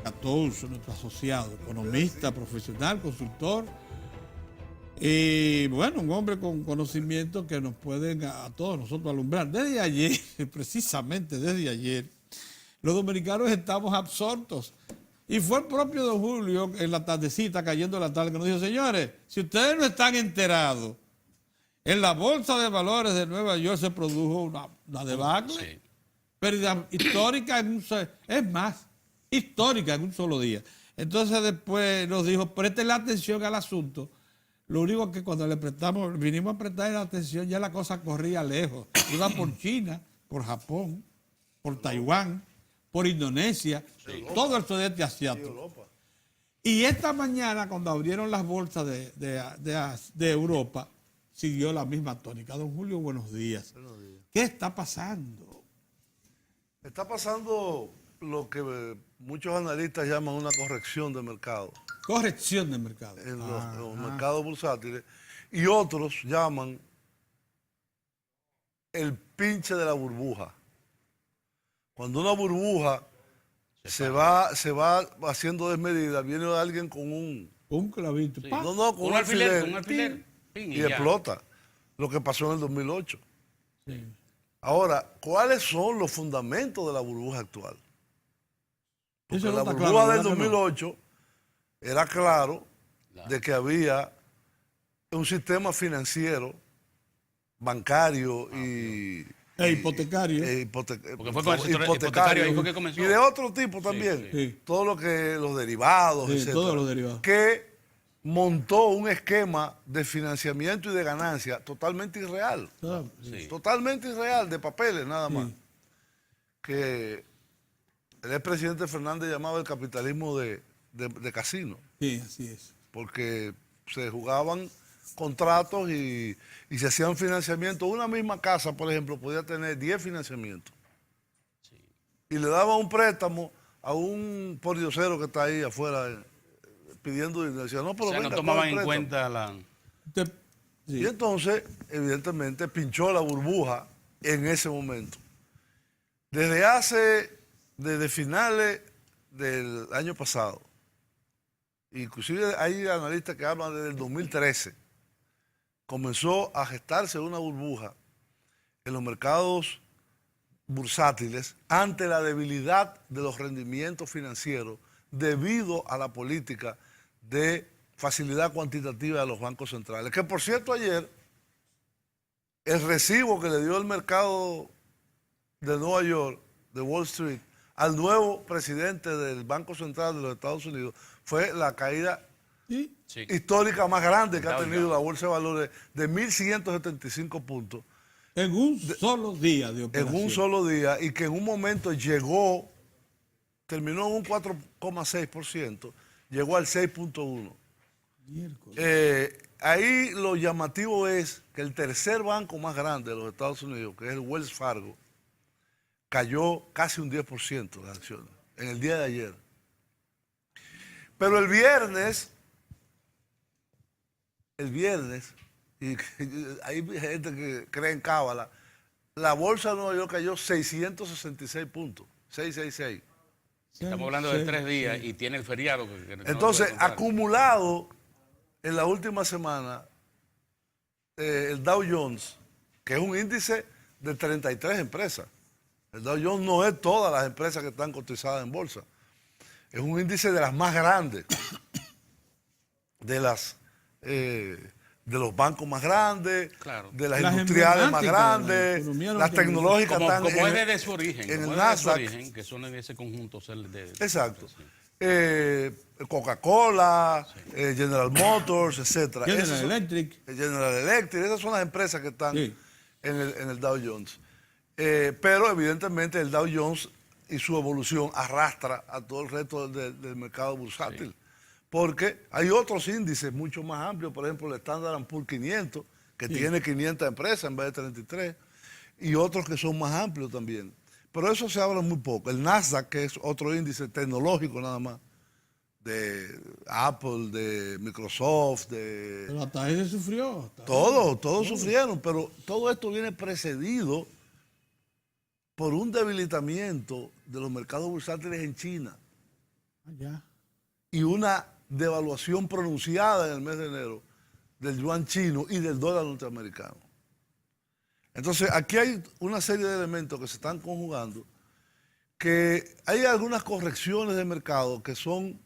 Catouso, nuestro asociado, economista, profesional, consultor. Y bueno, un hombre con conocimiento que nos pueden a todos nosotros alumbrar. Desde ayer, precisamente desde ayer, los dominicanos estamos absortos. Y fue el propio don Julio en la tardecita, cayendo la tarde, que nos dijo, señores, si ustedes no están enterados, en la Bolsa de Valores de Nueva York se produjo una debacle, Sí. pérdida histórica, es más, histórica en un solo día. Entonces después nos dijo, presten la atención al asunto. Lo único que cuando vinimos a prestar la atención, ya la cosa corría lejos. Iba por China, por Japón, por Taiwán, por Indonesia, todo el sudeste asiático. Y esta mañana, cuando abrieron las bolsas de Europa, siguió la misma tónica. Don Julio, buenos días. Buenos días. ¿Qué está pasando? Está pasando lo que muchos analistas llaman una corrección de mercado Corrección de mercado. en los mercados bursátiles, y otros llaman el pinche de la burbuja. Cuando una burbuja se va haciendo desmedida, viene alguien con Un clavito. Sí. ¡Pa! con un alfiler, pin, y ya. explota. Lo que pasó en el 2008. Sí. Ahora, ¿cuáles son los fundamentos de la burbuja actual? Porque Eso no la está burbuja claro, del ¿verdad que no? 2008 era claro de que había un sistema financiero, bancario y Hipotecario. Porque fue con el sector hipotecario, ahí fue que comenzó. y de otro tipo también. sí. Todo lo que los derivados, Sí, etcétera, todos los derivados. que montó un esquema de financiamiento y de ganancia totalmente irreal. Sí. Totalmente irreal, de papeles nada más. Sí. Que el expresidente Fernández llamaba el capitalismo de casino, Sí, así es. porque se jugaban contratos y se hacían financiamientos. Una misma casa, por ejemplo, podía tener 10 financiamientos. Y le daba un préstamo a un pordiosero que está ahí afuera pidiendo dinero. Decía, no, pero O sea, no venga, tomaban coge el en préstamo. cuenta la... Sí. Y entonces, evidentemente, pinchó la burbuja en ese momento. Desde finales del año pasado, inclusive hay analistas que hablan desde el 2013, comenzó a gestarse una burbuja en los mercados bursátiles ante la debilidad de los rendimientos financieros debido a la política de facilidad cuantitativa de los bancos centrales. Que por cierto, ayer el recibo que le dio el mercado de Nueva York, de Wall Street, al nuevo presidente del Banco Central de los Estados Unidos fue la caída Sí. Sí. histórica más grande que ha Dow tenido Jones. la Bolsa de Valores, de 1.175 puntos En un solo día de en operación. un solo día, y que en un momento terminó en un 4,6%, llegó al 6,1%. Miércoles. Ahí lo llamativo es que el tercer banco más grande de los Estados Unidos, que es el Wells Fargo, cayó casi un 10% de las acciones en el día de ayer. Pero el viernes, y hay gente que cree en cábala, la bolsa de Nueva York cayó 666 puntos, 666. Estamos hablando de 3 días y tiene el feriado. Que no Entonces, lo puede contar. acumulado en la última semana, el Dow Jones, que es un índice de 33 empresas. El Dow Jones no es todas las empresas que están cotizadas en bolsa. Es un índice de las más grandes, de los bancos más grandes, Claro. de las Las industriales más emblemáticas, la grandes, economía las tecnológicas Como, están como es desde su origen. en como el es desde su Nasdaq. origen, que son de ese conjunto. Exacto. Sí. Coca-Cola, General Motors, etcétera. General Esas son- Electric. General Electric, esas son las empresas que están Sí. en el Dow Jones. Pero evidentemente el Dow Jones y su evolución arrastra a todo el resto del mercado bursátil. Porque hay otros índices mucho más amplios, por ejemplo el Standard & Poor's 500, que tiene 500 empresas en vez de 33, y otros que son más amplios también. Pero eso se habla muy poco. El Nasdaq, que es otro índice tecnológico nada más, de Apple, de Microsoft, de... Pero hasta ese sufrió. Todos sufrieron, pero todo esto viene precedido por un debilitamiento de los mercados bursátiles en China. Ya. y una devaluación pronunciada en el mes de enero del yuan chino y del dólar norteamericano. Entonces, aquí hay una serie de elementos que se están conjugando, que hay algunas correcciones de mercado que son,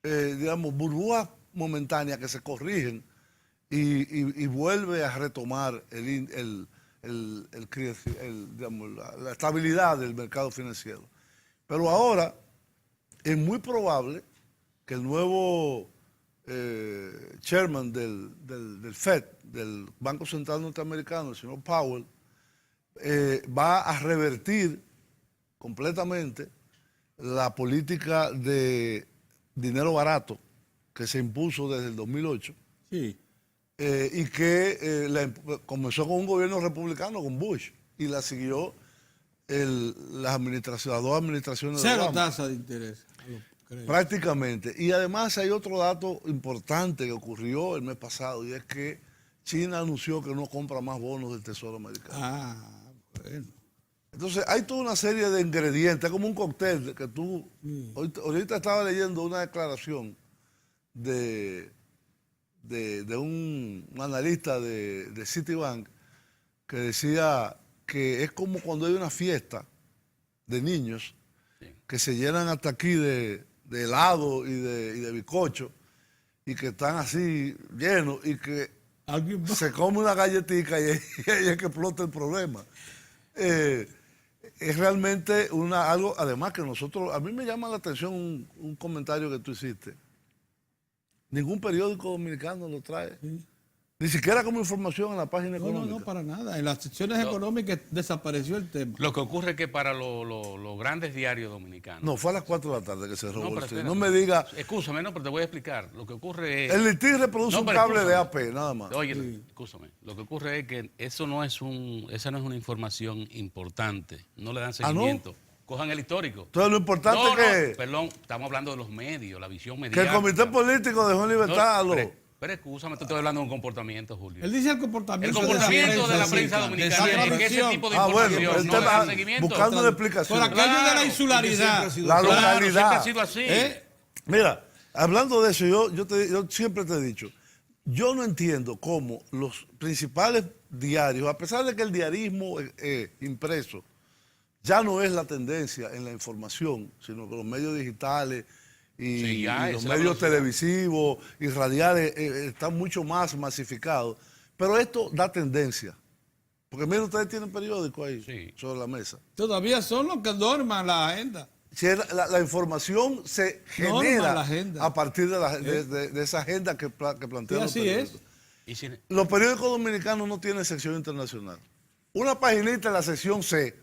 digamos, burbujas momentáneas que se corrigen y vuelve a retomar digamos, la estabilidad del mercado financiero. Pero ahora es muy probable que el nuevo chairman del Fed, del Banco Central Norteamericano, el señor Powell, va a revertir completamente la política de dinero barato que se impuso desde el 2008. Sí. Y que comenzó con un gobierno republicano, con Bush, y la siguió las dos administraciones de Cero Obama. tasa de interés. Prácticamente. Y además hay otro dato importante que ocurrió el mes pasado, y es que China anunció que no compra más bonos del Tesoro americano. Ah, bueno. Entonces hay toda una serie de ingredientes, es como un cóctel que tú... Ahorita estaba leyendo una declaración de un analista de Citibank que decía que es como cuando hay una fiesta de niños que se llenan hasta aquí de helado y de bizcocho y que están así llenos y que se come una galletita y ahí es que explota el problema. Es realmente algo, además que nosotros, a mí me llama la atención un comentario que tú hiciste. Ningún periódico dominicano lo trae. Sí. Ni siquiera como información en la página económica. No, para nada. En las secciones económicas desapareció el tema. Lo que ocurre es que para los grandes diarios dominicanos... No, fue a las 4 de la tarde que se robó el espérate, no me diga... Escúchame, no, pero te voy a explicar. Lo que ocurre es... El litín reproduce un cable de AP, nada más. Oye, escúchame. Lo que ocurre es que esa no es una información importante. No le dan seguimiento. ¿Ah, no? Cojan el histórico. Entonces lo importante es que... Perdón, estamos hablando de los medios, la visión Que mediática. el comité político dejó en libertad Pero escúchame, te estoy hablando de un comportamiento, Julio. Él dice el comportamiento, de la prensa dominicana es que ese tipo de información no le dan seguimiento. Buscando una explicación. Por aquello de la insularidad. La localidad. Siempre ha sido así. Mira, hablando de eso, yo siempre te he dicho, yo no entiendo cómo los principales diarios, a pesar de que el diarismo impreso ya no es la tendencia en la información, sino que los medios digitales y los medios televisivos y radiales están mucho más masificados. Pero esto da tendencia. Porque miren, ustedes tienen periódico ahí sobre la mesa. Todavía son los que norman la agenda. Si la información se genera a partir de esa agenda que plantean los periódicos. Los periódicos dominicanos no tienen sección internacional. Una paginita en la sección C,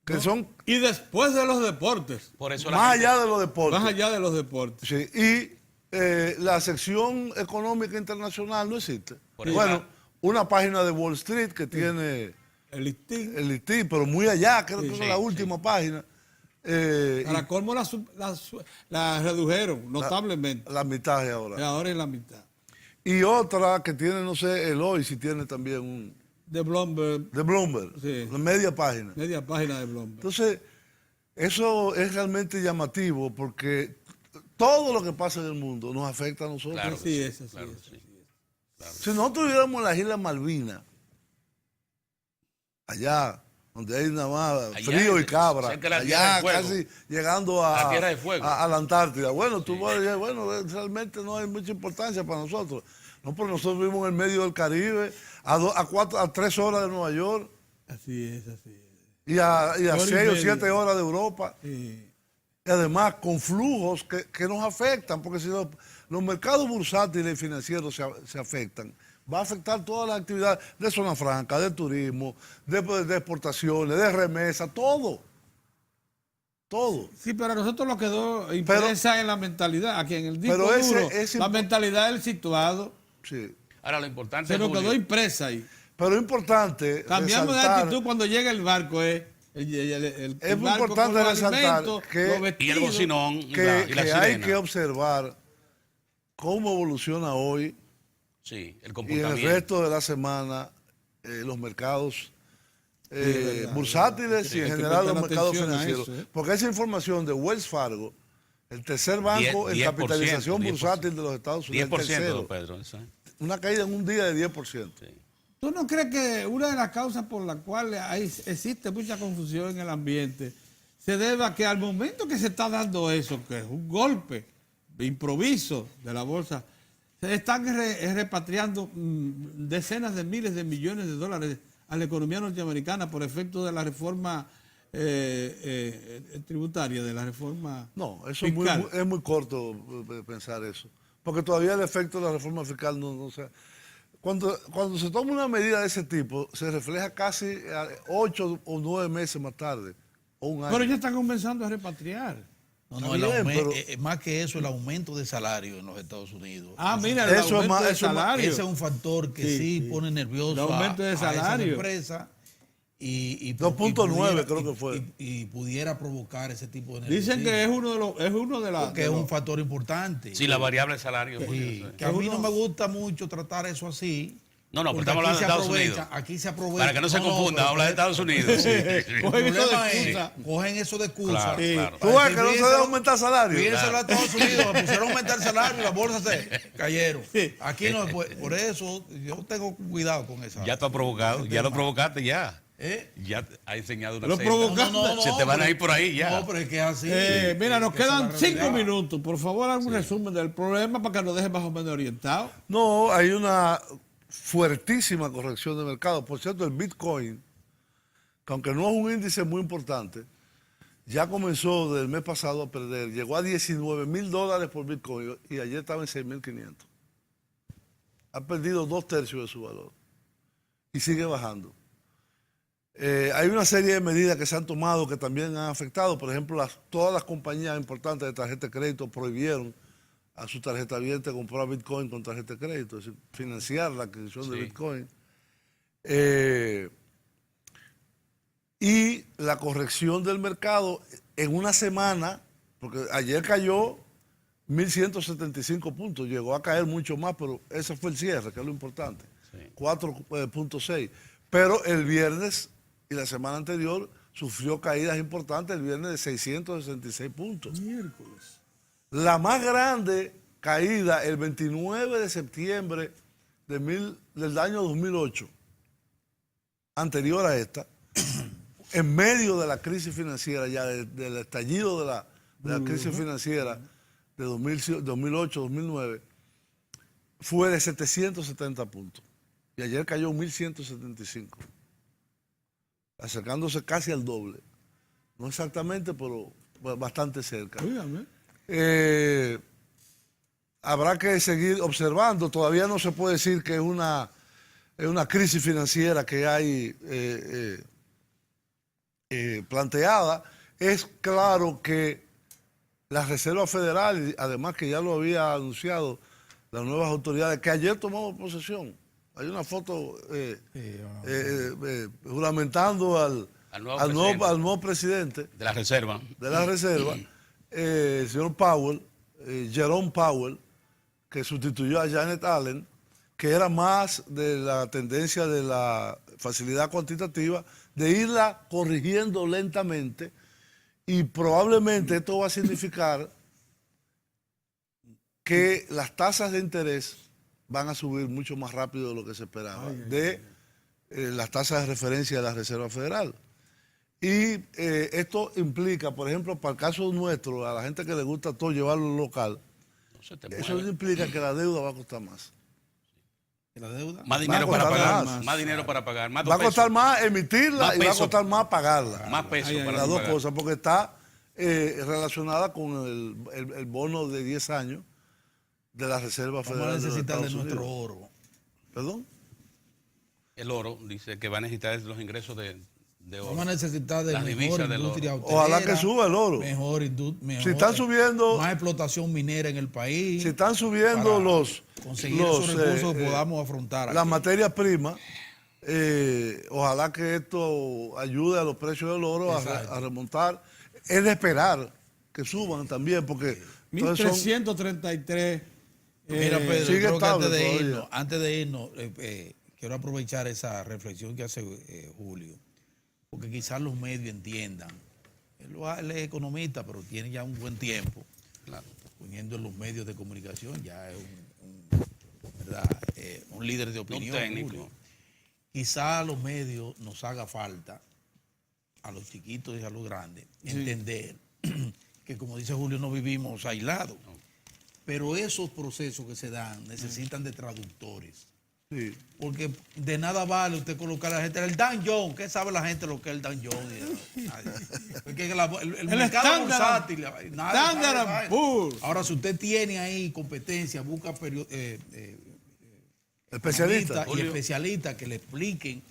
que son... Y después de los deportes. Por eso más allá de los deportes. Más allá de los deportes. Sí, y la sección económica internacional no existe. Bueno, una página de Wall Street que tiene... El listín, pero muy allá, creo que es la última página. Para colmo la redujeron notablemente. La mitad ahora. Ahora es la mitad. Y otra que tiene, no sé, el hoy si tiene también un... De Bloomberg. De Bloomberg. Sí. Media página. Media página de Bloomberg. Entonces, eso es realmente llamativo porque todo lo que pasa en el mundo nos afecta a nosotros. Claro así es. Claro. Si nosotros viviéramos en las Islas Malvinas, allá donde hay nada más frío y cabra, allá casi llegando a la Antártida, bueno, tú vas a decir, bueno, realmente no hay mucha importancia para nosotros. No, porque nosotros vivimos en el medio del Caribe, a 3 horas de Nueva York. Así es. Y a 6 o 7 horas de Europa. Sí. Y además con flujos que nos afectan, porque si los mercados bursátiles y financieros se afectan, va a afectar todas las actividades de zona franca, de turismo, de exportaciones, de remesa, todo. Todo. Sí, pero a nosotros lo quedó impresa en la mentalidad, aquí en el disco pero duro, la mentalidad del situado. Sí. Ahora lo importante se nos quedó impresa ahí. Pero es importante cambiamos de actitud cuando llega el barco, es muy importante resaltar y el bocinón y la sirena. Hay que observar cómo evoluciona hoy el y el resto de la semana los mercados bursátiles y en general los mercados financieros. Porque esa información de Wells Fargo El tercer banco en 10%, capitalización 10%. bursátil de los Estados Unidos. 10%, El tercero. don Pedro. Eso es. Una caída en un día de 10%. Sí. ¿Tú no crees que una de las causas por las cuales existe mucha confusión en el ambiente se debe a que al momento que se está dando eso, que es un golpe de improviso de la bolsa, se están repatriando decenas de miles de millones de dólares a la economía norteamericana por efecto de la reforma tributaria, de la reforma No, eso fiscal? es muy corto pensar eso. Porque todavía el efecto de la reforma fiscal no se... Cuando se toma una medida de ese tipo, se refleja casi 8 o 9 meses más tarde, o un año. Pero ya están comenzando a repatriar. No, Está bien, pero- más que eso, el aumento de salario en los Estados Unidos. Ah, mira, el Eso es aumento más- de eso es más- salario. Ese es un factor que sí pone nervioso El aumento de a esas salario. empresas y 2.9 pudiera- creo que fue. y pudiera provocar ese tipo de Dicen nerviosismo. que es uno de las... que es un factor importante. Sí, la variable de salario. Sí, porque eso es. que a mí no me gusta mucho tratar eso así. No, pero porque estamos aquí hablando de se Estados aprovecha- Unidos. Aquí se aprovecha. Para que no se confunda, pero- habla de Estados Unidos. Sí. El Cogen eso de problema es, excusa. cogen eso de excusa. Claro, claro. ¿Tú ves que no se debe aumentar salario? Fíjense a Estados Unidos, me pusieron a aumentar el salario y las bolsas se cayeron. Sí. Aquí no, por eso yo tengo cuidado con esa. Ya tú has provocado, ya lo provocaste ya. ¿Eh? Ya has enseñado una Lo senda. provocaste. Se te van a ir por ahí ya. No, pero es que es así. Mira, nos Que esa quedan es la 5 realidad. minutos. Por favor, algún resumen del problema para que nos deje más o menos orientados. No, hay una fuertísima corrección de mercado. Por cierto, el Bitcoin, que aunque no es un índice muy importante, ya comenzó desde el mes pasado a perder. Llegó a $19,000 por Bitcoin y ayer estaba en 6,500. Ha perdido 2/3 de su valor y sigue bajando. Hay una serie de medidas que se han tomado que también han afectado. Por ejemplo, todas las compañías importantes de tarjeta de crédito prohibieron a su tarjeta abierta comprar Bitcoin con tarjeta de crédito, es decir, financiar la adquisición de Sí. Bitcoin. Y la corrección del mercado en una semana, porque ayer cayó 1.175 puntos, llegó a caer mucho más, pero ese fue el cierre, que es lo importante, Sí. 4.6. Pero el viernes y la semana anterior sufrió caídas importantes, el viernes de 666 puntos. Miércoles. La más grande caída el 29 de septiembre del año 2008, anterior a esta, en medio de la crisis financiera, ya del estallido de la crisis financiera de 2008-2009, fue de 770 puntos. Y ayer cayó 1.175, acercándose casi al doble. No exactamente, pero bastante cerca. Dígame. Habrá que seguir observando. Todavía no se puede decir que es una crisis financiera que hay planteada. Es claro que la Reserva Federal, además que ya lo había anunciado las nuevas autoridades, que ayer tomamos posesión. Hay una foto juramentando al nuevo presidente De la reserva. de la Reserva, el señor Powell, Jerome Powell, que sustituyó a Janet Allen, que era más de la tendencia de la facilidad cuantitativa, de irla corrigiendo lentamente, y probablemente esto va a significar que las tasas de interés van a subir mucho más rápido de lo que se esperaba, las tasas de referencia de la Reserva Federal. Y esto implica, por ejemplo, para el caso nuestro, a la gente que le gusta todo llevarlo local, No se te eso mueve. implica que la deuda va a costar más. La deuda. Más dinero Va a para costar pagar. más. Más dinero para pagar. Más Va a costar más emitirla Más y va a peso. costar más pagarla. Más peso Ay, ay, para Las dos pagar. cosas, porque está relacionada con el bono de 10 años de la Reserva Vamos a Federal de los necesitar de Estados nuestro Unidos. oro. ¿Perdón? El oro dice que va a necesitar los ingresos de oro. Vamos a necesitar de Las mejor divisas del industria oro. hotelera. Ojalá que suba el oro. Mejor, Si están subiendo- más explotación minera en el país. Si están subiendo para conseguir esos recursos que podamos afrontar las aquí. materias primas, ojalá que esto ayude a los precios del oro Exacto. a remontar. Es de esperar que suban también, porque entonces son- 1333. Mira, Pedro, sigue creo que estable antes de irnos, quiero aprovechar esa reflexión que hace Julio, porque quizás los medios entiendan. Él es economista, pero tiene ya un buen tiempo. Claro. poniendo en los medios de comunicación, ya es ¿verdad? Un líder de opinión. Un técnico. Julio. Quizá a los medios nos haga falta, a los chiquitos y a los grandes, entender que, como dice Julio, no vivimos aislados. No. Pero esos procesos que se dan necesitan de traductores. Sí. Porque de nada vale usted colocar a la gente. El Dan John, ¿qué sabe la gente lo que es el Dan John? Porque el mercado estándar, bursátil. estándar puro. Ahora, si usted tiene ahí competencia, busca Especialista. y especialistas que le expliquen,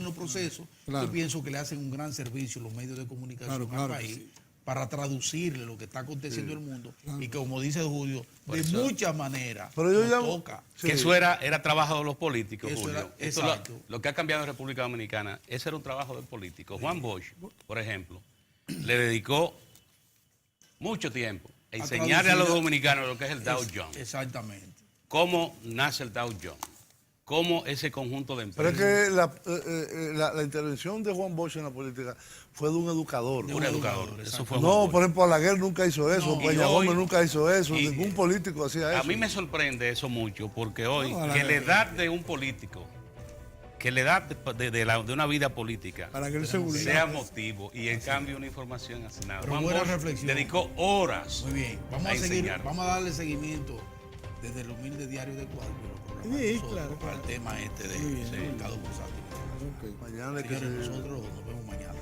los procesos, Claro. yo pienso que le hacen un gran servicio los medios de comunicación Claro, al claro, país sí. para traducirle lo que está aconteciendo en el mundo y que, como dice Julio, Por de eso- muchas maneras Pero yo nos llamo- toca. Sí. Que eso era trabajo de los políticos, Eso Julio. era- Esto exacto. lo que ha cambiado en República Dominicana, ese era un trabajo de políticos. Juan Bosch, por ejemplo, le dedicó mucho tiempo a enseñarle a los traducir- dominicanos lo que es el Dow Jones, Exactamente. cómo nace el Dow Jones, cómo ese conjunto de Pero es empresas. que la intervención de Juan Bosch en la política fue de un educador. Un educador. Eso fue Juan No, Bosch. por ejemplo, Alaguer nunca hizo eso, No, Peña y hoy- Gómez nunca hizo eso, y- ningún político hacía eso. A mí me sorprende eso mucho, porque hoy, No, que la edad de un político, que la edad de una vida política, Para que él se burle. sea motivo y en cambio una información asignada. Pero Juan buena Bosch reflexión. dedicó horas. Muy bien. Vamos a a seguir, enseñar. vamos a darle seguimiento desde el humilde diario de Cuadro, Sí, claro, claro. al tema este Muy bien, del muy mercado bursátil. Ok. Mañana hay que Señores, seguir. nosotros nos vemos mañana.